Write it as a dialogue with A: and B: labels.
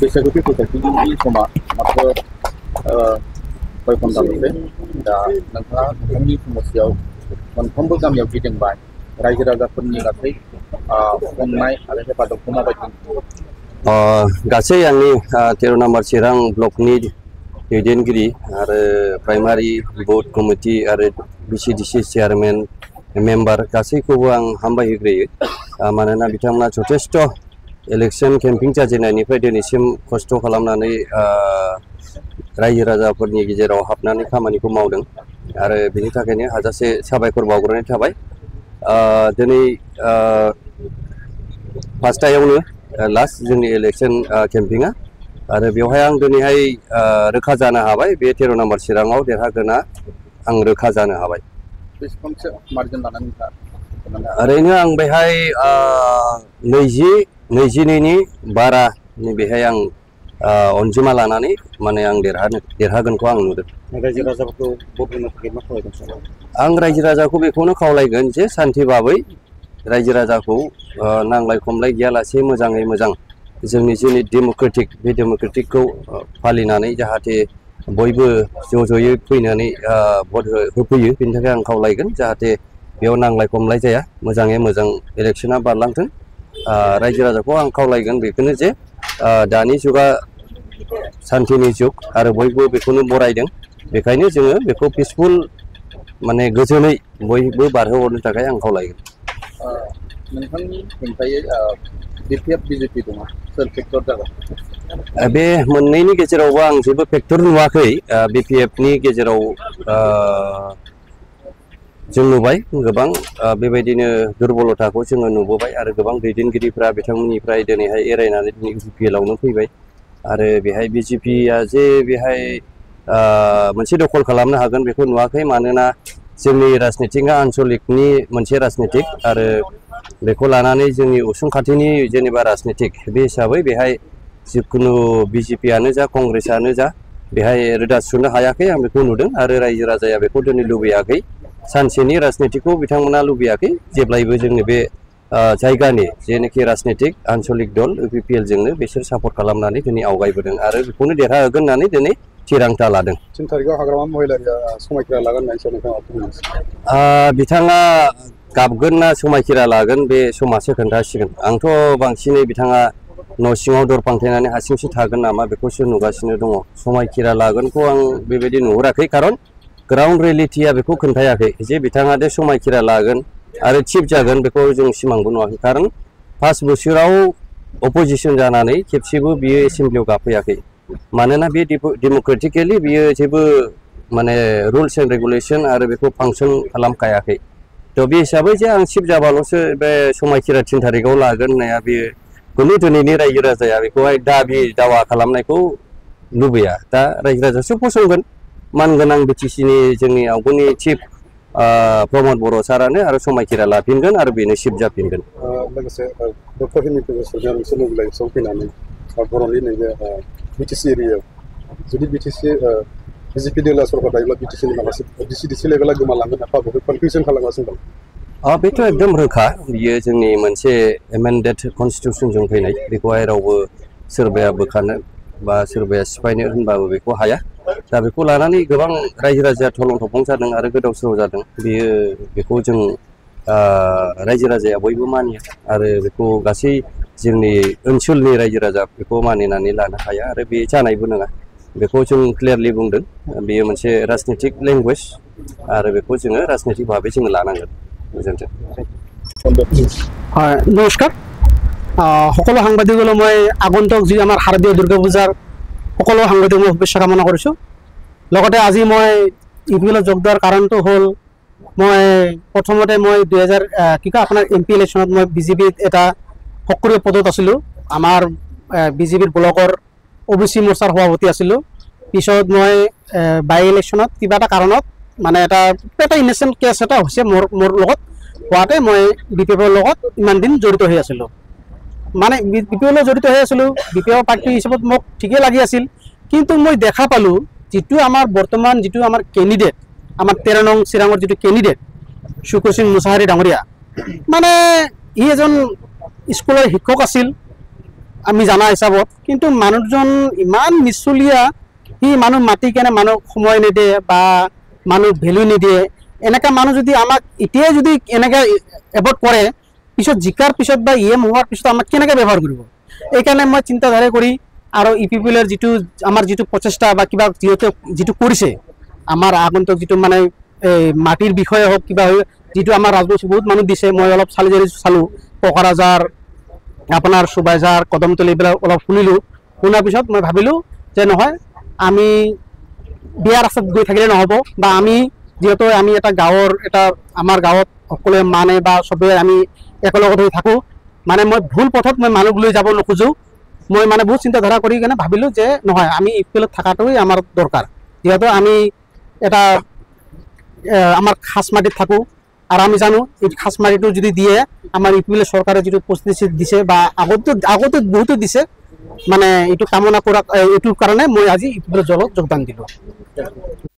A: बैसागु फैसाखिनि समा मात्र 6 घन्टाल'सै दा नोंथाङा नोंथांनि समस्यायाव मोनफ्रोमबो गामियाव गिदिंबाय रायजो राजाफोरनि गासै अननाय आरो हेफाजाबखौ माबायदि
B: गासै आंनि 13 नम्बर चिरां ब्लकनि दैदेनगिरि आरो प्राइमारि बुथ कमिटि आरो बिसिडिसि चेयारमेन मेम्बार गासैखौबो आं हामबाय होग्रोयो मानोना बिथांमोना जथेस्थ इलेक्शन केम्पिं जाजेननायनिफ्राय दिनैसिम खस्थ' खालामनानै रायजो राजाफोरनि गेजेराव हाबनानै खामानिखौ मावदों आरो बिनि थाखायनो हाजासे साबायखर बावग्रोनाय थाबाय दिनै फार्स्टआवनो लास्ट जोंनि इलेक्शन केम्पिंआ आरो बेवहाय आं दिनैहाय रोखा जानो हाबाय बे 13 नम्बर चिराङाव देरहागोना आं रोखा जानो हाबाय
A: बेसेबांसो मार्जिन लानानै
B: ओरैनो आं बेहाय 22नि बारानि बेहाय आं अनजिमा लानानै माने आं देरहागोनखौ आं नुदों
A: रायजो राजाफोरखौ भट होनो थाखाय मा खालामगोन सार
B: आं रायजो राजाखौ बेखौनो खावलायगोन जे शान्ति भाबै रायजो राजाखौ नांलाय खमलाय गैयालासे मोजाङै मोजां जोंनि जि डेम'क्रेटिक बे डेम'क्रेटिकखौ फालिनानै जाहाथे बयबो ज'ज'यै फैनानै भट होफैयो बेनि थाखाय आं खावलायगोन जाहाथे बेयाव नांलाय खमलाय जाया मोजाङै मोजां इलेक्शना बारलांथों रायजो राजाखौ आं खावलायगोन बेखौनो जे दानि जुगा शान्तिनि जुग आरो बयबो बेखौनो बरायदों बेखायनो जोङो बेखौ पिसफुल माने गोजोनै बयबो बारहोहरनो थाखाय आं खावलायगोन
A: नोंथांनि हेंथायै बिपिएफ बिजेपि दङ सोर फेक्टर जागोन
B: बे मोननैनि गेजेरावबो आं जेबो फेक्टर नुवाखै बिपिएफनि गेजेराव जों नुबाय गोबां बेबायदिनो दुर्बलताखौ जोङो नुबोबाय आरो गोबां दैदेनगिरिफ्रा बिथांमोननिफ्राय दिनैहाय एरायनानै दिनै इउपिपिएलआवनो फैबाय आरो बेहाय बिजेपिया जे बेहाय मोनसे दखल खालामनो हागोन बेखौ नुवाखै मानोना जोंनि राजनितिकआ आन्चलिकनि मोनसे राजनितिक आरो बेखौ लानानै जोंनि उसुं खाथिनि जेनेबा राजनितिक बे हिसाबै बेहाय जिखुनु बिजेपियानो जा कंग्रेसआनो जा बेहाय रोदा सुनो हायाखै आं बेखौ नुदों आरो रायजो राजाया बेखौ दिनै लुबैयाखै सानसेनि राजनितिकखौ बिथांमोना लुबैयाखै जेब्लायबो जोंनि बे जायगानि जेनाखि राजनितिक आन्चलिक दल इउपिपिएल जोंनो बिसोर सापर्ट खालामनानै दिनै आवगायबोदों आरो बेखौनो देरहाहोगोन होननानै दिनै थिरांथा लादों
A: 3 तारिखआव हाग्रामा महिलारिया समायखिरा लागोन होननानै सार नोंथाङा बुंदों
B: बिथाङा गाबगोन ना समायखिरा लागोन बे समासो खोन्थासिगोन आंथ' बांसिनै बिथाङा न' सिङाव दर फांथेनानै हारसिंसो थागोन नामा बेखौसो नुगासिनो दङ समायखिरा लागोनखौ आं बेबायदि नुहुराखै खारन ग्राउन्ड रियेलिटिया बेखौ खोन्थायाखै जे बिथाङा दे समायखिरा लागोन आरो चिफ जागोन बेखौ जों सिमांबो नुवाखै खारन 5 बोसोराव अपोजिसन जानानै खेबसेबो बियो एसेम्ब्लियाव गाफैयाखै मानोना बे डेम'क्रेटिकेलि बियो जेबो माने रुल्स एन्ड रेगुलेसन आरो बेखौ फांसन खालामखायाखै थ' बे हिसाबै जे आं चिफ जाबाल'सो बे समायखिरा 3 तारिखआव लागोन होननाया बेयो खुनु दिनैनि रायजो राजाया बेखौहाय दाबि दावा खालामनायखौ लुबैया दा रायजो राजासो फसंगोन मानगोनां बिटिसिनि जोंनि आवगोलनि चिफ प्रमद बर' सारानो आरो समायखिरा लाफिनगोन आरो बेनो चिफ जाफिनगोन
A: लोगोसे डक्टर हिमन्त बिश्व शर्माया मोनसे मोबिलाइजेसनाव फैनानै बर'नि नैबे बिटिसि एरियायाव जुदि बिटिसि बिजेपि दोला सरकार थायोब्ला बिटिसिनि माखासे डिसि लेभेला गोमालांगोन एफा बहुत कनफिउजन खालामगासिनो दं
B: बेथ' एकदम रोखा बियो जोंनि मोनसे एमेन्डेड कनस्टिटिउसनजों फैनाय बेखौहाय रावबो सोरबाया बोखानो बा सोरबाया सिफायनो होनबाबो बेखौ हाया दा बेखौ लानानै गोबां रायजो राजाया थलं थफं जादों आरो गोदाव सोराव जादों बेखौ जों रायजो राजाया बयबो मानिया आरो बेखौ गासै जोंनि ओनसोलनि रायजो राजा बेखौ मानिनानै लानो हाया आरो बे जानायबो नङा बेखौ जों क्लियारलि बुंदों बेयो मोनसे राजनितिक लेंगुवेज आरो बेखौ जोङो राजनितिक भाबै जोङो लानांगोन गोजोन्थों
C: नमस्कार সকলো সাংবাদিকলৈ মই আগন্তুক যি আমাৰ শাৰদীয় দুৰ্গা পূজাৰ সকলো সাংবাদিক মই শুভেচ্ছা কামনা কৰিছোঁ লগতে আজি মই ইউপিএলত যোগ দিয়াৰ কাৰণটো হ'ল মই প্ৰথমতে মই 2000 আপোনাৰ এমপি ইলেকশ্যনত মই বিজেপিত এটা সক্ৰিয় পদত আছিলোঁ আমাৰ বিজেপিৰ ব্লকৰ ওবিচি মৰ্চাৰ সভাপতি আছিলোঁ পিছত মই বাই ইলেকশ্যনত কিবা এটা কাৰণত মানে এটা ইনচেণ্ট কেছ এটা হৈছে মোৰ লগত হোৱাতে মই বিপিএফৰ লগত ইমান দিন জড়িত হৈ আছিলোঁ মানে বিপিএলৰ জড়িত হৈ আছিলোঁ বিপিএফৰ পাৰ্টি হিচাপত মোক ঠিকেই লাগি আছিল কিন্তু মই দেখা পালোঁ যিটো আমাৰ বৰ্তমান যিটো আমাৰ কেণ্ডিডেট আমাৰ 13 নং চিৰাঙৰ যিটো কেণ্ডিডেট শুকুৰ সিং মুছাহাৰী ডাঙৰীয়া মানে ই এজন স্কুলৰ শিক্ষক আছিল আমি জানা হিচাপত কিন্তু মানুহজন ইমান মিছলীয়া সি মানুহ মাতি কেনে মানুহ সময় নিদিয়ে বা মানুহ ভেলু নিদিয়ে এনেকা মানুহ যদি আমাক এতিয়াই যদি এনেকে এভৰ্ড কৰে পিছত জিকাৰ পিছত বা EM হোৱাৰ পিছত আমাক কেনেকৈ ব্যৱহাৰ কৰিব এইকাৰণে মই চিন্তাধাৰা কৰি আৰু ইপিপিএলৰ যিটো আমাৰ যিটো প্ৰচেষ্টা বা কিবা যিটো কৰিছে আমাৰ আগন্তুক যিটো মানে মাটিৰ বিষয়ে হওক কিবা যিটো আমাৰ ৰাজবংশী বহুত মানুহ দিছে মই অলপ চালোঁ পকৰাজাৰ আপোনাৰ সুবাইজাৰ কদমতলী এইবিলাক অলপ শুনাৰ পিছত মই ভাবিলোঁ যে নহয় আমি বিয়া ৰাস্তাত গৈ থাকিলে নহ'ব বা আমি যিহেতু আমি এটা গাঁৱৰ এটা আমাৰ গাঁৱত সকলোৱে মানে বা চবেই আমি একেলগত হৈ থাকোঁ মানে মই ভুল পথত মই মানুহ লৈ যাব নোখোজোঁ মই মানে বহুত চিন্তাধাৰা কৰি কেনে ভাবিলোঁ যে নহয় আমি ইপিএলত থকাটোৱেই আমাৰ দৰকাৰ যিহেতু আমি এটা আমাৰ খাচমাটিত থাকোঁ আৰু আমি জানো এই খাচমাটিটো যদি দিয়ে আমাৰ ইপিএল চৰকাৰে যিটো প্ৰস্তুতি দিছে বা আগতে বহুতো দিছে মানে এইটো কামনা কৰা এইটোৰ কাৰণে মই আজি ইপিএলৰ দলত যোগদান দিলোঁ